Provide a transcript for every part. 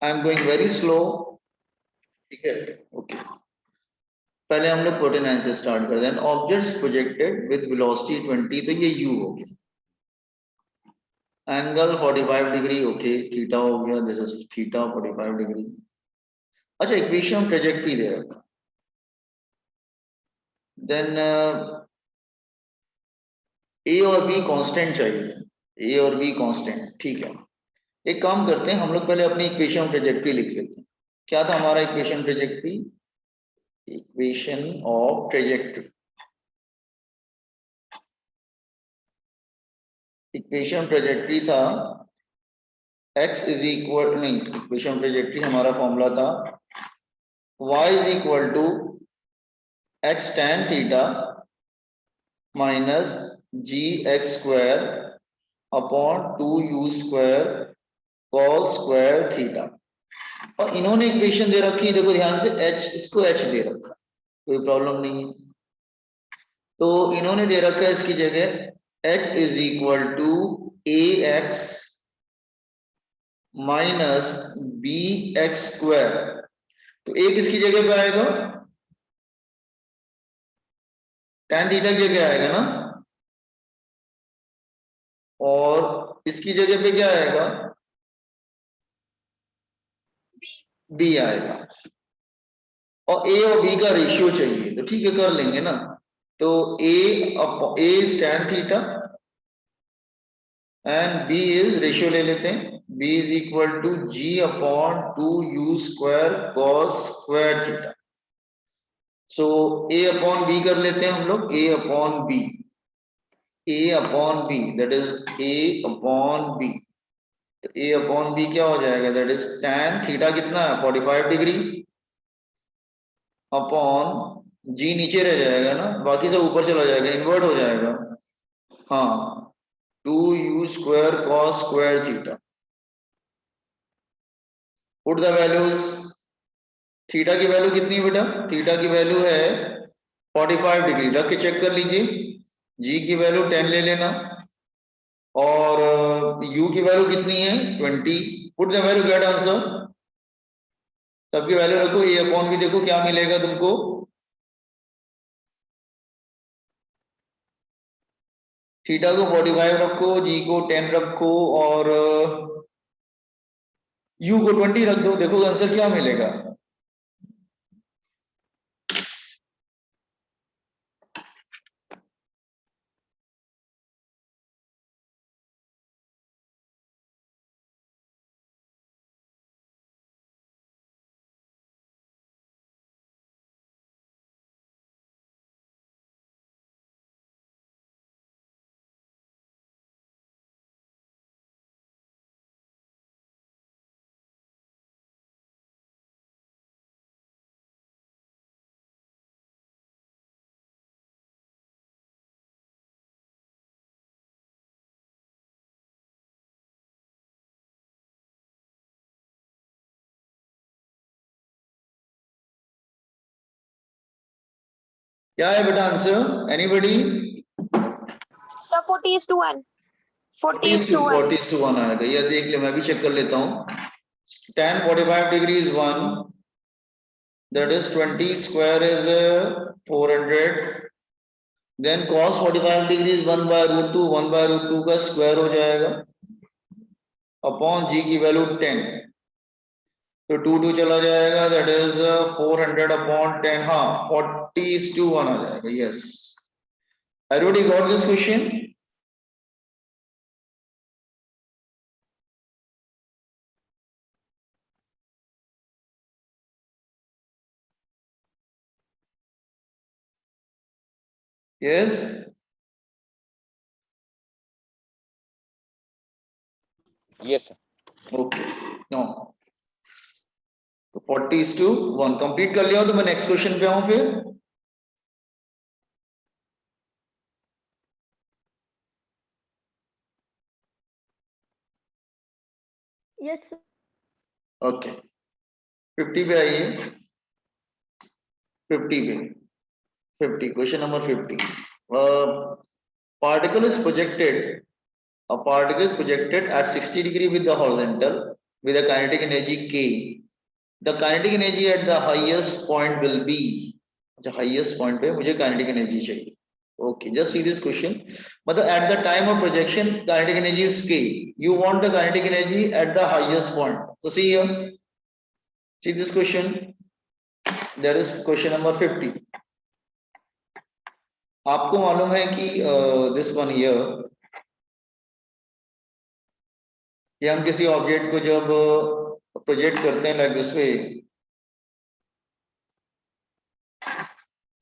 I am going very slow, ठीक है, okay. पहले हम लोग 49 से स्टार्ट कर दें। ऑब्जेक्ट्स प्रोजेक्टेड विद वेलोसिटी 20, तो ये u हो गया। एंगल 45 डिग्री, ओके, थीटा हो गया, दिस इज थीटा 45 डिग्री। अच्छा, इक्वेशन ट्रेजेक्टरी दे रखा, देन ए और बी कांस्टेंट चाहिए, ए और बी कांस्टेंट, ठीक है। एक काम करते हैं, हम लोग पहले अपनी इक्वेशन ट्रेजेक्टरी लिख लेते हैं। क्या था हमारा equation trajectory? Equation of trajectory, equation trajectory था x इज इक्वल, नहीं, इक्वेशन ट्रेजेक्टरी हमारा फॉर्मूला था y is equal to x tan theta minus G X square upon 2u square cos square theta. और इन्होंने इक्वेशन दे रखी है, देखो ध्यान से, h, इसको h दे रखा, कोई प्रॉब्लम नहीं है। तो इन्होंने दे रखा है इसकी जगह h is equal to A X minus B X square. तो ए किसकी जगह पे आएगा? tan थीटा की जगह आएगा ना, और इसकी जगह पे क्या आएगा? बी आएगा। और ए और बी का रेशियो चाहिए, तो ठीक है, कर लेंगे ना। तो A is tan theta and B is, ratio ले लेते हैं, b is equal to G upon 2u square cos square theta. So a upon b कर लेते हैं हम लोग, a upon b, that is a upon b। तो a upon b क्या हो जाएगा? दैट इज tan थीटा कितना है? 45 डिग्री अपॉन जी, नीचे रह जाएगा ना, बाकी सब ऊपर चला जाएगा, इन्वर्ट हो जाएगा। हाँ, 2u square cos square theta. Put the values. Theta की वैल्यू कितनी है बेटा? थीटा की वैल्यू है 45 डिग्री, रख के चेक कर लीजिए। जी की वैल्यू 10 ले लेना, और u की वैल्यू कितनी है? 20। Put the value, get answer. सबकी वैल्यू रखो, ए अपॉन भी देखो क्या मिलेगा तुमको। थीटा को 45 रखो, जी को 10 रखो, और u को 20 रख दो, देखो आंसर क्या मिलेगा। क्या है बेटा आंसर? एनीबॉडी? सर 40:1 40:1 आएगा, ये देख ले, मैं भी चेक कर लेता हूँ। tan 45 degree is 1, that is 20 square is 400, then cos 45 degree is 1 by root 2, 1 by root 2 का स्क्वायर हो जाएगा, अपॉन जी की वैल्यू 10, तो 2 चला जाएगा, दैट इज 400 अपॉन 10, हाँ 40:1 आ जाएगा। Yes, everybody got this question? Yes, yes sir. okay, no, तो 40:1 कंप्लीट कर लिया, तो मैं नेक्स्ट क्वेश्चन पे आऊं फिर। यस ओके, 50 पे आइए, 50 पे, 50, question number 50। particle is projected, a particle is projected at 60 degree with the horizontal with a kinetic energy K. The kinetic energy at the highest point will be, अच्छा highest point पे मुझे kinetic energy चाहिए. Okay, just see this question. मतलब at the time of projection, kinetic energy is K. You want the kinetic energy at the highest point. So see here. See this question. That is question number 50. आपको मालूम है कि this one here, कि हम किसी object को जब project करते हैं लाइक दिस वे,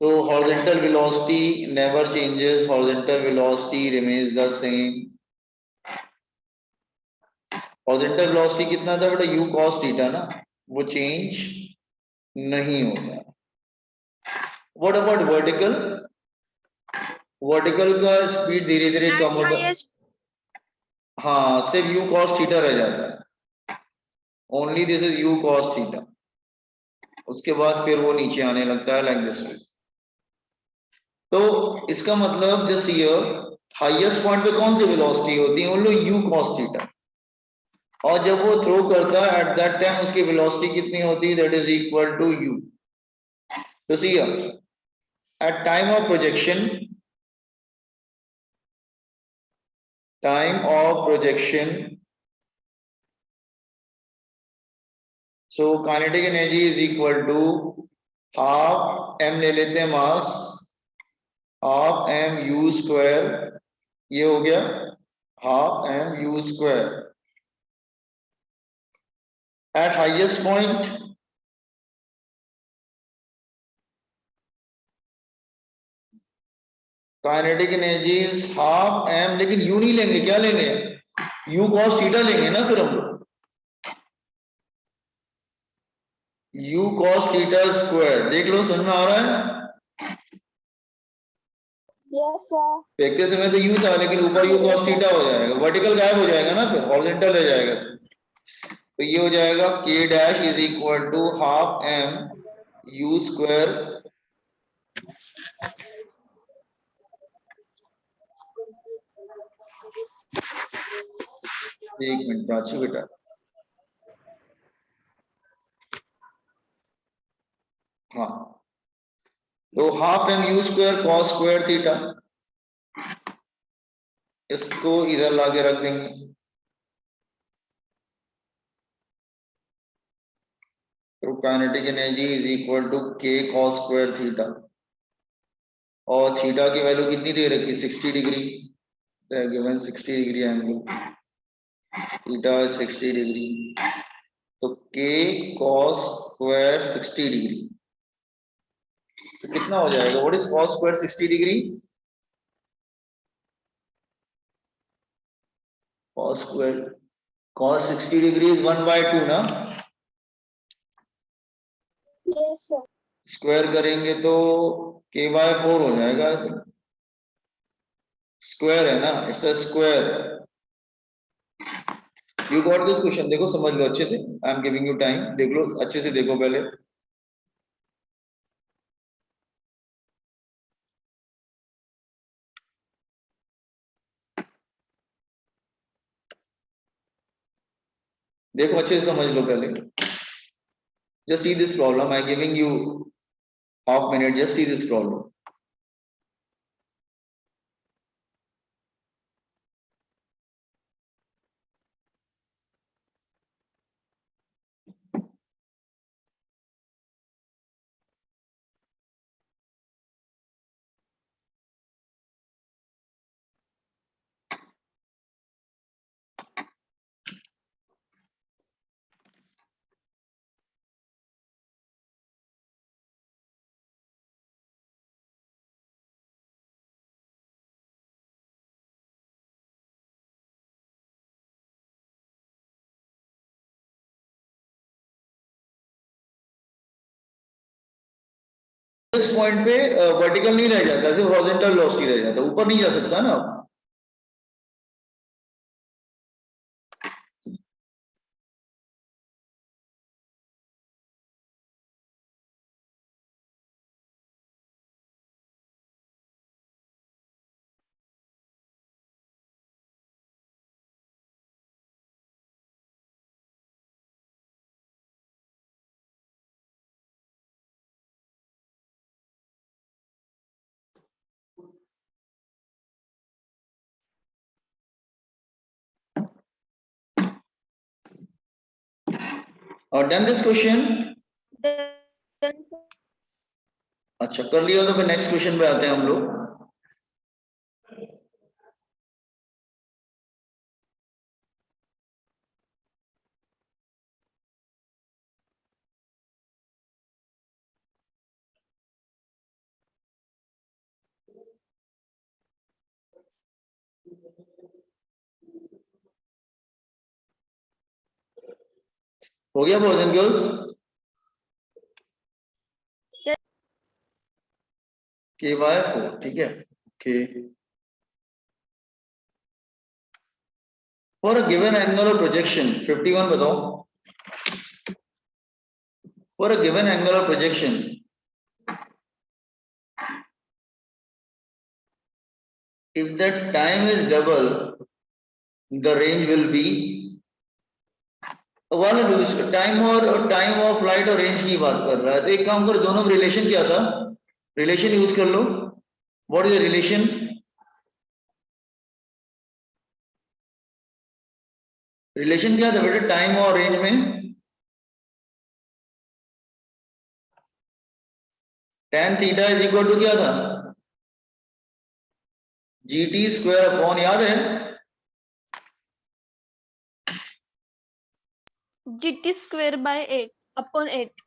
तो horizontal velocity never changes, horizontal velocity remains the same. Horizontal velocity कितना था बेटा, u cos थीटा ना, वो चेंज नहीं होता. What about vertical? वर्टिकल का स्पीड धीरे धीरे At कम होता, highest, हाँ सिर्फ u cos थीटा रह जाता है. Only this is u cos theta. उसके बाद फिर वो नीचे आने लगता है लाइक दिस वे. तो इसका मतलब जस्ट हियर हाईएस्ट पॉइंट पे कौन सी वेलोसिटी होती है, ओनली u cos थीटा. और जब वो थ्रो करता है एट दैट टाइम उसकी वेलोसिटी कितनी होती है, that is equal to u. तो see at time of projection, so kinetic energy is equal to half m ले लेते हैं mass, half m u square, ये हो गया half m u square. At highest point kinetic energy is half m, लेकिन u नहीं लेंगे, क्या लेंगे, u cos थीटा लेंगे ना फिर हम लोग, u cos थीटा स्क्वायर. देख लो समझ में आ रहा है. yes sir. फेंकते समय तो u था, लेकिन ऊपर u cos थीटा हो जाएगा, वर्टिकल गायब हो जाएगा ना, फिर हॉरिजॉन्टल रह जाएगा. तो ये हो जाएगा k dash is equal to half m u square. एक मिनट प्राची बेटा, हाँ तो half m u square cos square theta, इसको इधर लाके रख देंगे. तो kinetic energy is equal to k cos square theta, और थीटा की वैल्यू कितनी दे रखी, 60 degree. Given 60 degree angle, theta 60 degree, तो k cos स्क्वायर 60 डिग्री. तो कितना हो जाएगा, what is cos square 60 degree, cos square cos 60 degree is 1/2 ना, Yes sir. स्क्वायर करेंगे तो k/4 हो जाएगा. स्क्वायर है ना, it's a square. You got this question, देखो समझ लो अच्छे से, I am giving you time, देख लो अच्छे से, देखो पहले. देखो अच्छे से समझ लो पहले. Just see this problem, I giving you half minute, just see this problem. इस पॉइंट पे वर्टिकल नहीं रह जाता, सिर्फ हॉरिजॉन्टल वेलोसिटी रह जाता, ऊपर नहीं जा सकता ना आप. और done this question? Done, sir. अच्छा कर लिया तो फिर नेक्स्ट क्वेश्चन पे आते हैं हम लोग। हो गया बॉयज एंड गर्ल्स? के वाई 4, ठीक है। Okay, for a given angle of projection 51 बताओ। For a given angle of projection if the time is double the range will be वाला टाइम और टाइम ऑफ फ्लाइट और रेंज की बात कर रहा है, तो एक काम करो, दोनों में रिलेशन क्या था? रिलेशन यूज कर लो। What is the relation? Relation क्या था बेटा टाइम और रेंज में? tan theta is equal to क्या था? GT स्क्वायर अपॉन, याद है? GT square by 8 upon 8.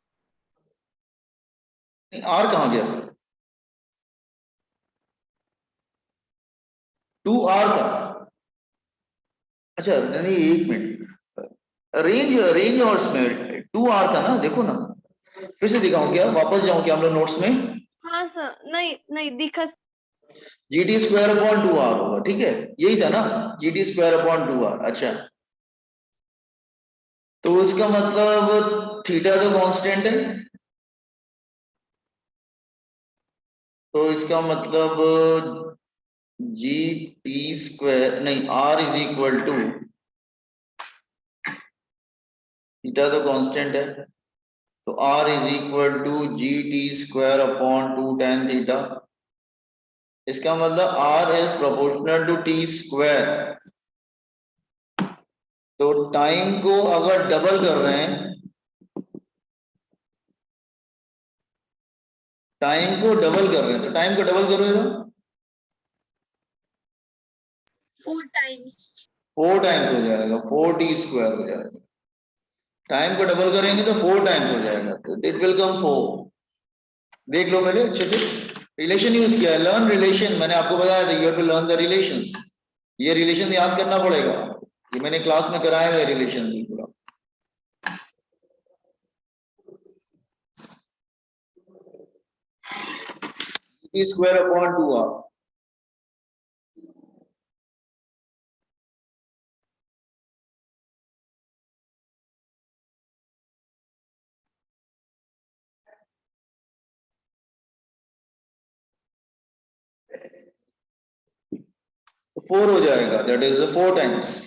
Are कहां गया? 2r था। अच्छा नहीं, एक मिनट, रेंज रेंज और इसमें 2r था ना, देखो ना, फिर से दिखाऊं क्या, वापस जाऊं क्या हम लोग नोट्स में? हाँ सर, नहीं नहीं दिखा। GT स्क्वायर अपॉन 2r होगा, ठीक है, यही था ना, GT स्क्वायर अपॉन 2r। अच्छा, तो इसका मतलब थीटा तो कांस्टेंट है, तो इसका मतलब GT स्क्वायर नहीं, R is equal to, theta तो कांस्टेंट है, तो R is equal to GT square upon 2 tan theta. इसका मतलब R is proportional to T square. तो टाइम को अगर डबल कर रहे हैं, टाइम को डबल कर रहे हैं, तो टाइम को डबल करो ना, 4 times. 4 टाइम्स हो जाएगा, 4t स्क्वायर हो जाएगा। टाइम को डबल करेंगे तो 4 टाइम्स हो जाएगा, तो इट विल कम 4। देख लो पहले अच्छे से, रिलेशन यूज किया है, लर्न रिलेशन, मैंने आपको बताया था, you have to learn the relations. ये रिलेशन याद करना पड़ेगा, ये मैंने क्लास में कराया हुआ रिलेशन भी पूरा। T स्क्वायर अपॉन 2r, तो 4 हो जाएगा, that is 4 times.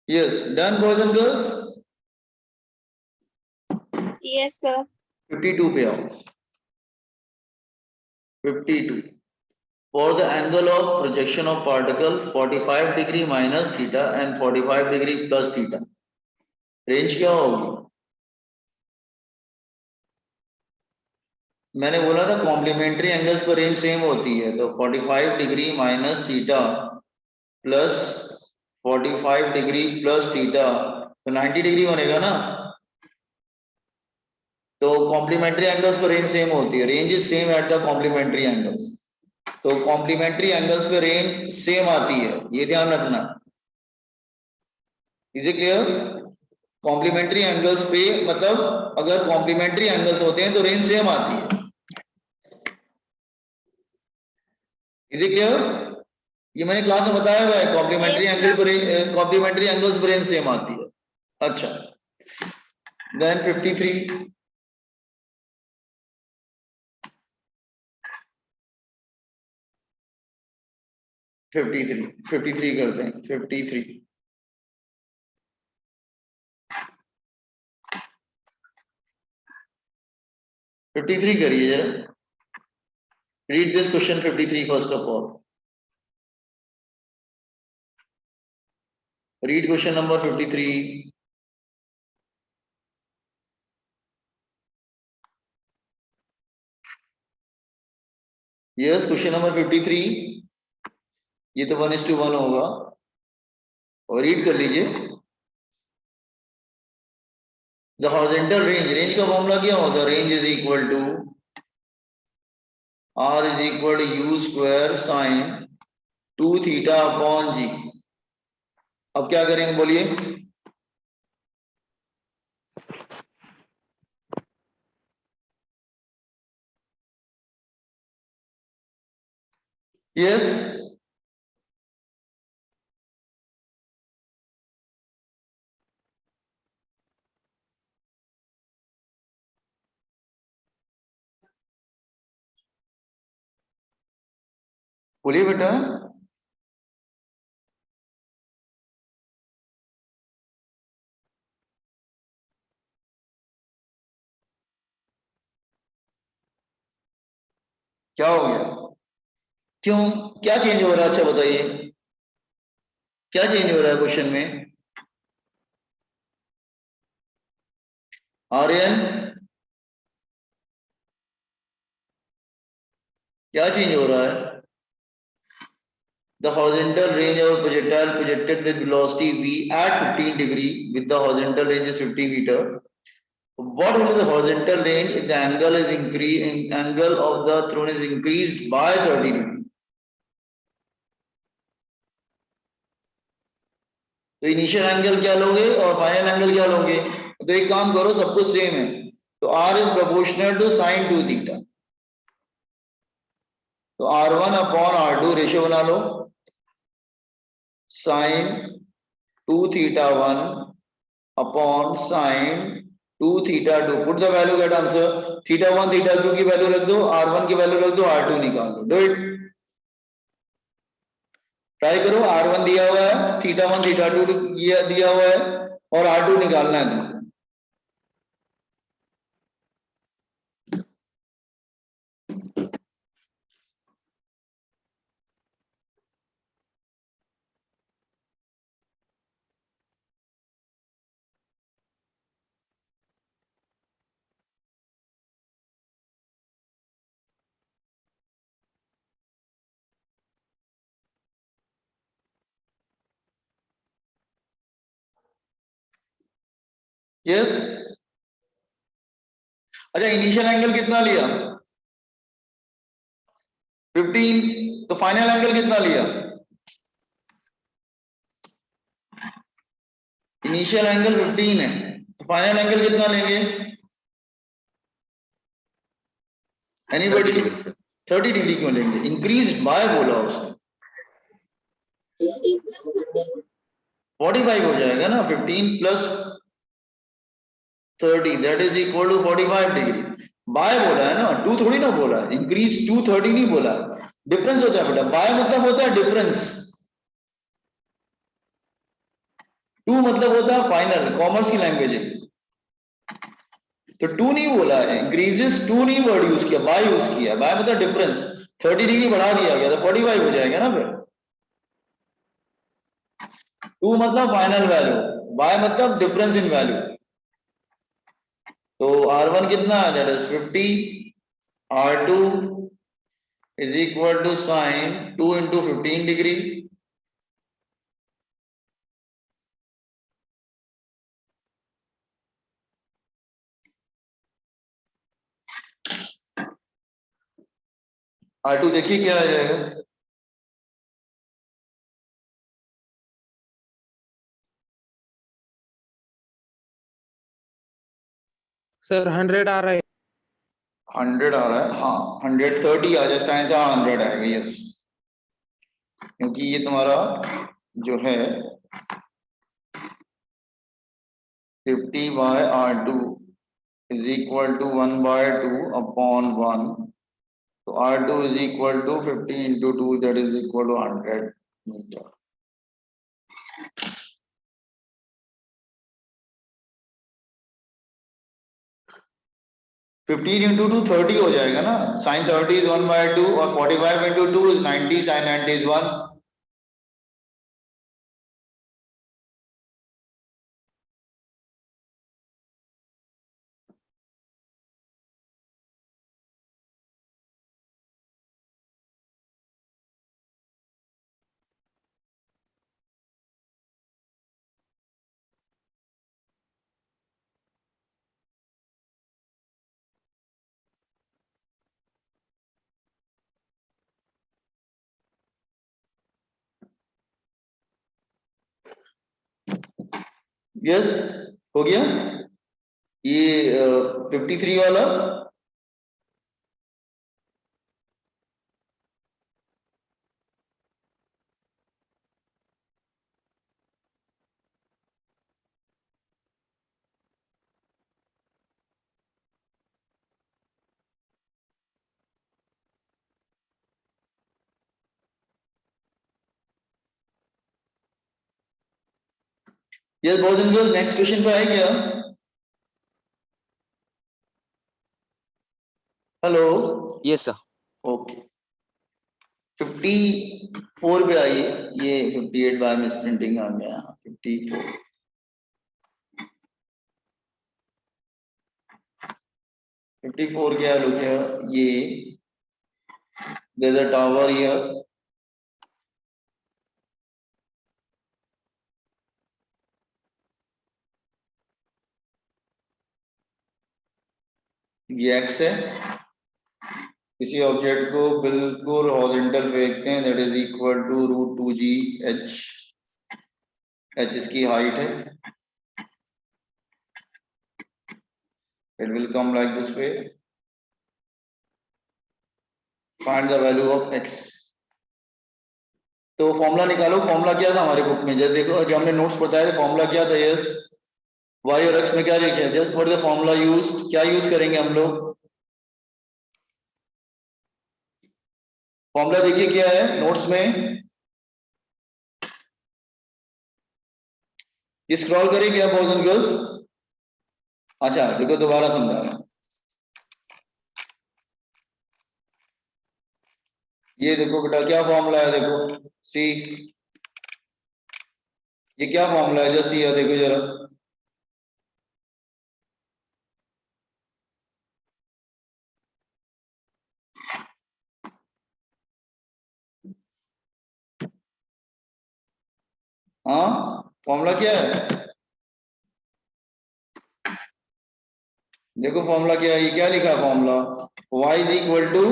Yes, done boys and girls? Yes sir. 52 पे आओ, 52, for the angle of projection of particle 45 degree minus theta and 45 degree plus theta, range क्या होगी? मैंने बोला था कॉम्प्लीमेंट्री एंगल्स पर रेंज सेम होती है, तो 45 degree minus theta plus 45 degree plus theta, तो 90 डिग्री बनेगा ना। तो कॉम्प्लीमेंट्री एंगल्स पर रेंज सेम होती है, range is same at the complementary angles, तो कॉम्प्लीमेंट्री एंगल्स पे रेंज सेम आती है, ये ध्यान रखना। Is it clear? Complementary angles पे मतलब अगर कॉम्प्लीमेंट्री एंगल्स होते हैं तो रेंज सेम आती है। Is it clear? ये मैंने क्लास में बताया हुआ है, complementary Yes, angle complementary angles ब्रेन सेम आती है। अच्छा, देन 53 53 करते हैं 53 53 करिए जरा, read this question 53 first of all, read question number 53। Yes, question number 53, ये तो 1:1 होगा, और रीड कर लीजिए। द हॉरिजॉन्टल रेंज, रेंज का फॉर्मूला क्या होता है? Range is equal to R is equal to U square sine 2 theta upon G। अब क्या करेंगे बोलिए? यस, बोलिए बेटा। क्या हो गया? क्यों, क्या चेंज हो रहा है? अच्छा बताइए, क्या चेंज हो रहा है क्वेश्चन में? आर्यन, क्या चेंज हो रहा है? The horizontal range of projectile projected with velocity v at 15 degree with the horizontal range is 50 meter. What will be the horizontal range if the angle is increased, angle of the thrown is increased by 30 degree? तो initial angle क्या लोगे और final angle क्या लोगे? तो एक काम करो, सब कुछ सेम है, तो R is proportional to sine 2 theta, तो R1 अपॉन R2 रेशियो बना लो, sine 2 theta 1 upon sine 2 theta 2, put the value, get answer. Theta 1 theta 2 की वैल्यू रख दो, R1 की वैल्यू रख दो, R2 निकाल दो। डू इट, ट्राई करो। R1 दिया हुआ है, थीटा 1 थीटा 2 दिया हुआ है, और R2 निकालना है तुमको। यस, अच्छा इनिशियल एंगल कितना लिया? 15, तो फाइनल एंगल कितना लिया? इनिशियल एंगल 15 है, तो फाइनल एंगल कितना लेंगे? एनीबॉडी? 30 डिग्री क्यों लेंगे? इंक्रीज बाय बोला उसने, 15 plus 30. 45 हो जाएगा ना, 15 plus 30 that is equal to 45 degree. By बोला है ना, टू थोड़ी ना बोला है, इंक्रीज टू 30 नहीं बोला है, डिफरेंस होता है बेटा, बाय मतलब होता है डिफरेंस, टू मतलब होता है फाइनल, कॉमर्स की लैंग्वेज है, तो टू नहीं बोला है, इंक्रीजेस टू नहीं वर्ड यूज किया, बाय यूज किया, बाय मतलब डिफरेंस, 30 डिग्री बढ़ा दिया गया तो 45 हो जाएगा ना फिर। टू मतलब फाइनल वैल्यू, बाय मतलब डिफरेंस इन वैल्यू, तो R1 कितना है? That is 50, R2 is equal to sine 2 into 15 degree, R2 देखिए क्या आ जाएगा? सर 100 आ रहा है। 100 आ रहा है, हाँ 130 आ जाए साइन, हाँ 100 आएगा, यस क्योंकि ये तुम्हारा जो है 50 by R2 is equal to 1 by 2 upon 1. So R2 is equal to 50 into 2, that is equal to 100 meter. Fifteen into two 30 हो जाएगा ना. साइन 30 is 1 by 2 और 45 into 2 is 90. Sine 90 is 1. Yes हो गया. ये 53 वाला yes boys and girls. Next question पे आए क्या? हेलो. Yes, sir. ओके 54 पे आइए. ये 58 बार मिस प्रिंटिंग आ गया. 54 54 क्या लोग है ये. there's a tower here. ये x है. किसी ऑब्जेक्ट को बिल्कुल हॉरिजॉन्टल फेंकते हैं, that is equal to root 2g h. h इसकी हाइट है. It will come like this way. Find the value of x. तो फॉर्मूला निकालो. फॉर्मूला क्या था हमारे बुक में? जैसे देखो जो हमने नोट्स बताया था फॉर्मूला क्या था. यस y और x में क्या लिखे हैं? Just what is the formula used. क्या यूज करेंगे हम लोग? फॉर्मूला देखिए क्या है नोट्स में. ये स्क्रॉल करें क्या बॉयज एंड गर्ल्स? अच्छा देखो दोबारा समझा रहा हूं. ये देखो बेटा क्या फॉर्मूला है. देखो सी. ये क्या फॉर्मूला है? जस्ट ये देखो जरा. हाँ फॉर्मूला क्या है? देखो फॉर्मूला क्या है. ये क्या लिखा है formula? y is equal to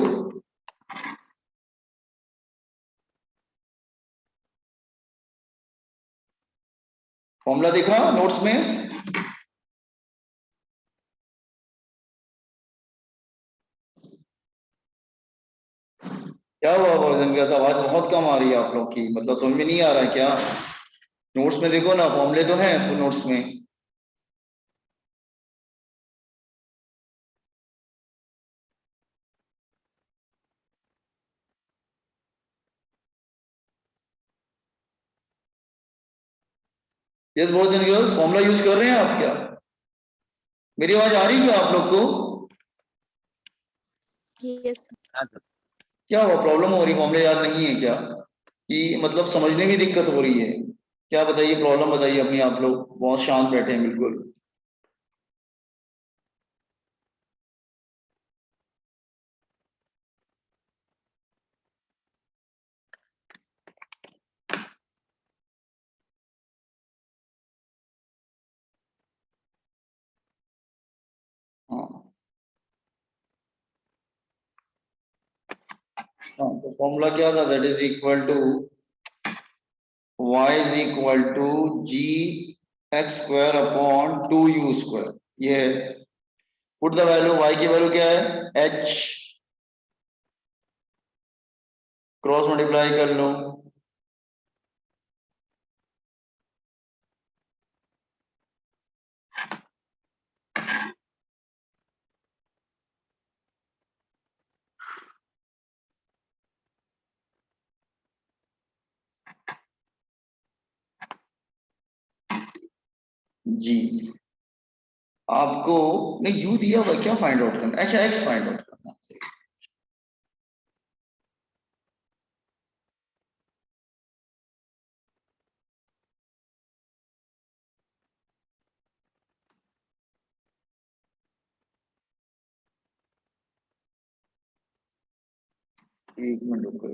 formula देखा नोट्स में. क्या हुआ भोजन का आवाज बहुत कम आ रही है आप लोग की. मतलब समझ में नहीं आ रहा है क्या? नोट्स में देखो ना फॉर्मूले तो हैं नोट्स में. यस भोजन गर्ल्स फॉर्मूला यूज कर रहे हैं आप क्या? मेरी आवाज आ रही है क्या आप लोग को? Yes. क्या हुआ? प्रॉब्लम हो रही? फॉर्मूले याद नहीं है क्या? कि मतलब समझने में दिक्कत हो रही है? क्या बताइए प्रॉब्लम बताइए अपनी. आप लोग बहुत शांत बैठे हैं बिल्कुल. हाँ हाँ तो फॉर्मूला क्या था? That is equal to y is equal to g x square upon 2u square. ये पुट द वैल्यू. y की वैल्यू क्या है? h. क्रॉस मल्टीप्लाई कर लो. जी आपको नहीं यू दिया हुआ क्या फाइंड आउट करना, अच्छा एक्स फाइंड आउट करना। एक मिनट रुको,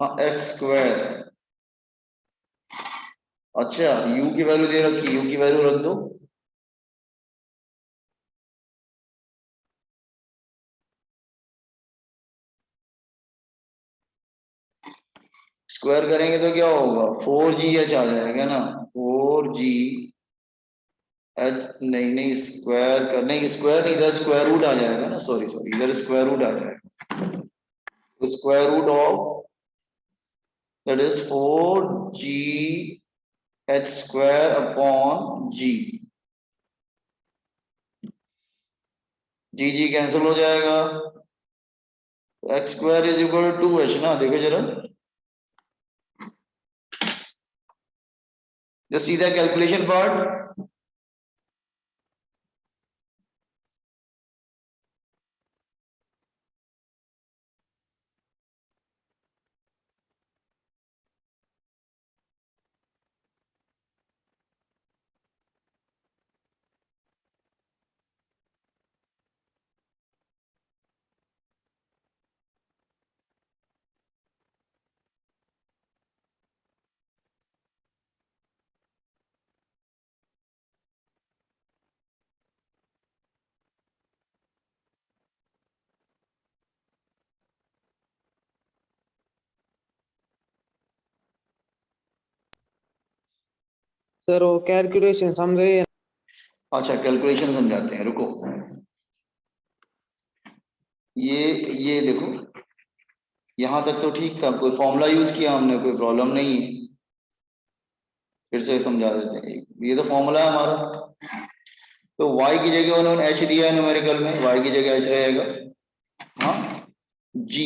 हाँ एक्स स्क्वायर, अच्छा u की वैल्यू दे रखी, u की वैल्यू रख दो, स्क्वायर करेंगे तो क्या होगा 4gh आ जाएगा ना, 4g एच, नहीं नहीं स्क्वायर कर, नहीं स्क्वायर नहीं, इधर स्क्वायर रूट आ जाएगा ना, सॉरी सॉरी इधर स्क्वायर रूट आ जाएगा, तो square root of that is 4g h square upon g, g cancel हो जाएगा, x square is equal to 2h ना, देखो जरा जो सीधा कैलकुलेशन पार्ट, सर वो कैलकुलेशन समझाइए। अच्छा कैलकुलेशन समझाते हैं रुको, ये देखो यहां तक तो ठीक था, कोई फॉर्मूला यूज किया हमने, कोई प्रॉब्लम नहीं है, फिर से समझा देते हैं, ये तो फॉर्मूला है हमारा, तो y की जगह उन्होंने h दिया है न्यूमेरिकल में, y की जगह h रहेगा, हाँ g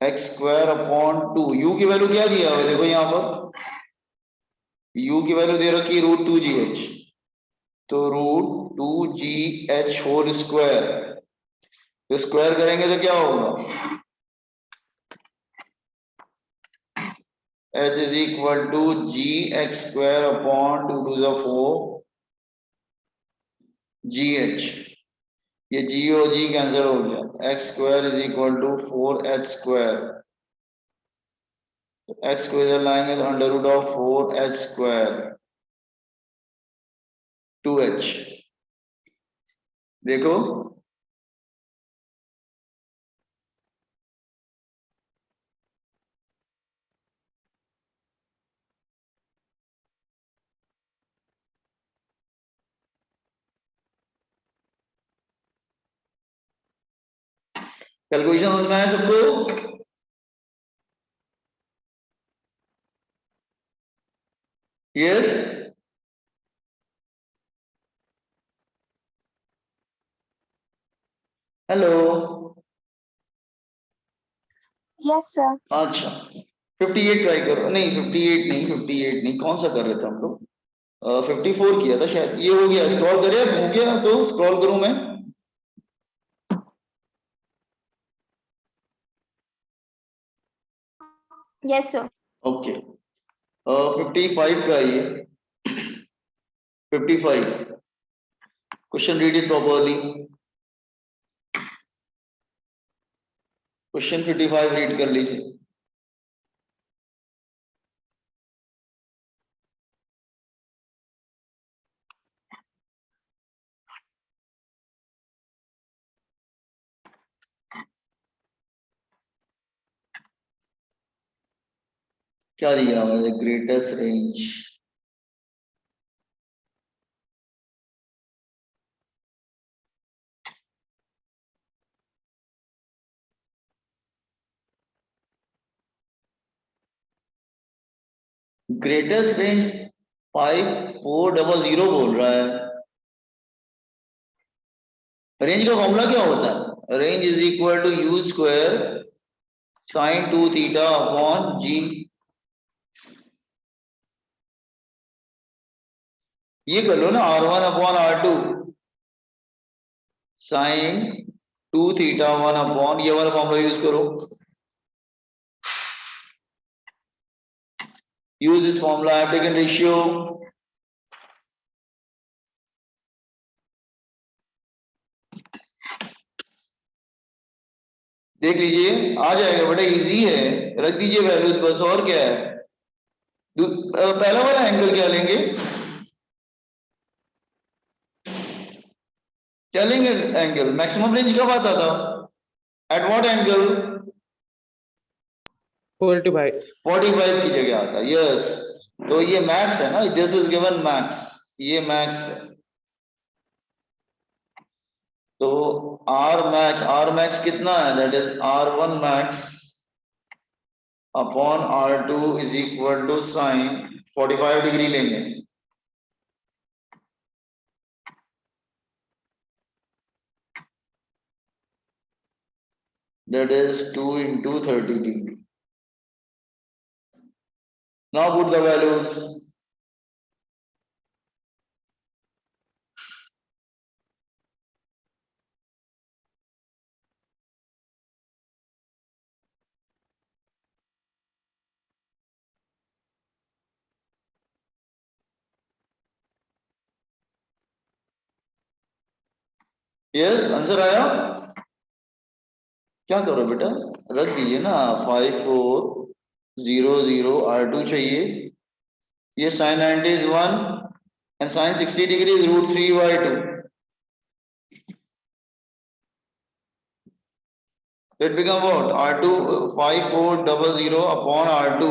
x square upon 2, u की वैल्यू क्या दिया हुआ है देखो यहाँ पर, u की वैल्यू दे रखी है √2gh, तो √2gh होल स्क्वायर, तो स्क्वायर करेंगे तो क्या होगा, h is equal to g x square upon 2 to the 4 gh, ये g और g कैंसिल हो गया, x square is equal to 4h square, x को इधर लाएंगे तो under root of 4h square 2h, देखो कैलकुलेशन समझ में आया सबको, यस हेलो, Yes, sir. अच्छा 58 ट्राई करो, नहीं 58 नहीं, 58 नहीं, कौन सा कर रहे थे हम लोग, 54 किया था शायद, ये हो गया, स्क्रॉल करिए, हो गया तो स्क्रॉल करूं मैं, Yes, sir. ओके 55 का ये 55, question read it properly, question 55 read कर लीजिए, क्या दिया हुआ है, ग्रेटेस्ट रेंज, ग्रेटेस्ट रेंज 5400 बोल रहा है, रेंज का फॉर्मूला क्या होता है, range is equal to u square sine 2 theta upon G, ये कर लो ना R1 upon R2 sign 2 theta 1 upon ये वाला फॉर्मूला यूज करो. Use this formula. I have taken ratio. देख लीजिए आ जाएगा, बड़ा इजी है. रख दीजिए वैल्यूज बस, और क्या है. पहला वाला एंगल क्या लेंगे, क्या लेंगे एंगल. मैक्सिमम रेंज कब आता था, एट व्हाट एंगल, 45. 45 की जगह आता. यस, तो ये मैक्स है ना, दिस इज गिवन मैक्स, ये मैक्स है. तो आर मैक्स कितना है, that is R1 max upon R2 is equal to sine 45 degree लेंगे. That is 2 into 30 degree. Now put the values. Yes, answer आया. क्या करो बेटा, रख दीजिए ना 5400 R2 चाहिए. ये sin 90 is 1 and sin 60 degree is √3/2. It become what, R2 5400 upon R2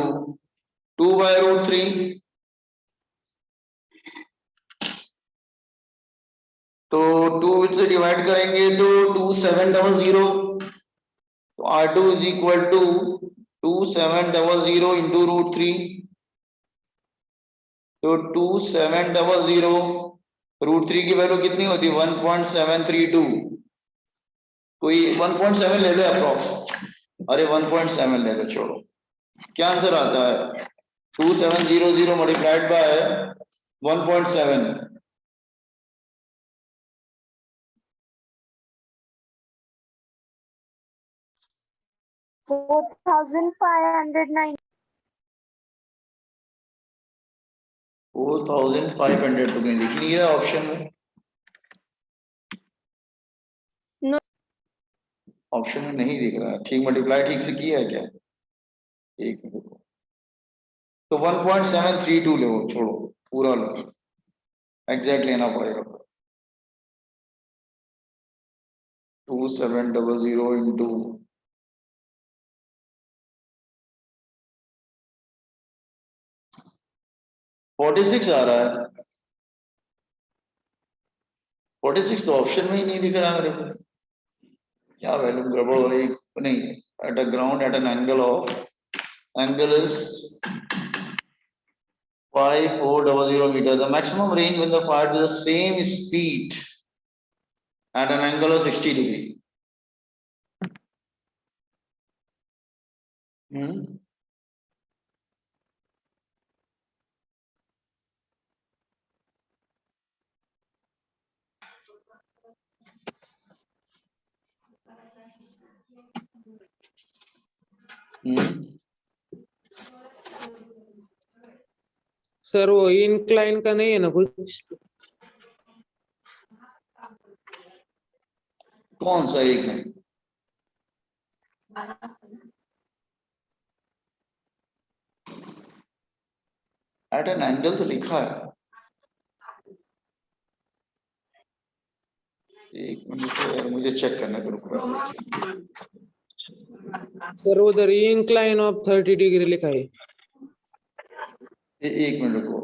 2/√3. तो 2 से डिवाइड करेंगे तो 2700. तो R2 is equal to 2700 into √3. तो 2700 √3 की वैल्यू कितनी होती है, 1.732. कोई 1.7 ले लो अप्रॉक्स. अरे 1.7 ले लो, छोड़ो. क्या आंसर आता है, 2700 मल्टीप्लाइड बाय 1.7. 4,509. 4500 तो कहीं दिख नहीं रहा ऑप्शन में. No. ऑप्शन में नहीं दिख रहा है. ठीक, मल्टीप्लाई ठीक से किया है क्या, एक मिनट. तो 1.732 लो, छोड़ो पूरा लो, एग्जैक्ट लेना पड़ेगा. 2700 इंटू 46 आ रहा है. 46 तो ऑप्शन में ही नहीं दिख रहा मेरे को. क्या वैल्यू गड़बड़ हो रही, नहीं. At a ground eight an angle is 5400 meter. The maximum range when the fired with the same speed at an angle of 60 degree. Sir वो इंक्लाइन का नहीं है ना कुछ, कौन सा एक है, एट एन एंगल तो लिखा है. एक मिनट यार, मुझे चेक करना पड़ेगा. सर उधर इंक्लाइन ऑफ 30 डिग्री लिखा है. एक मिनट रुको.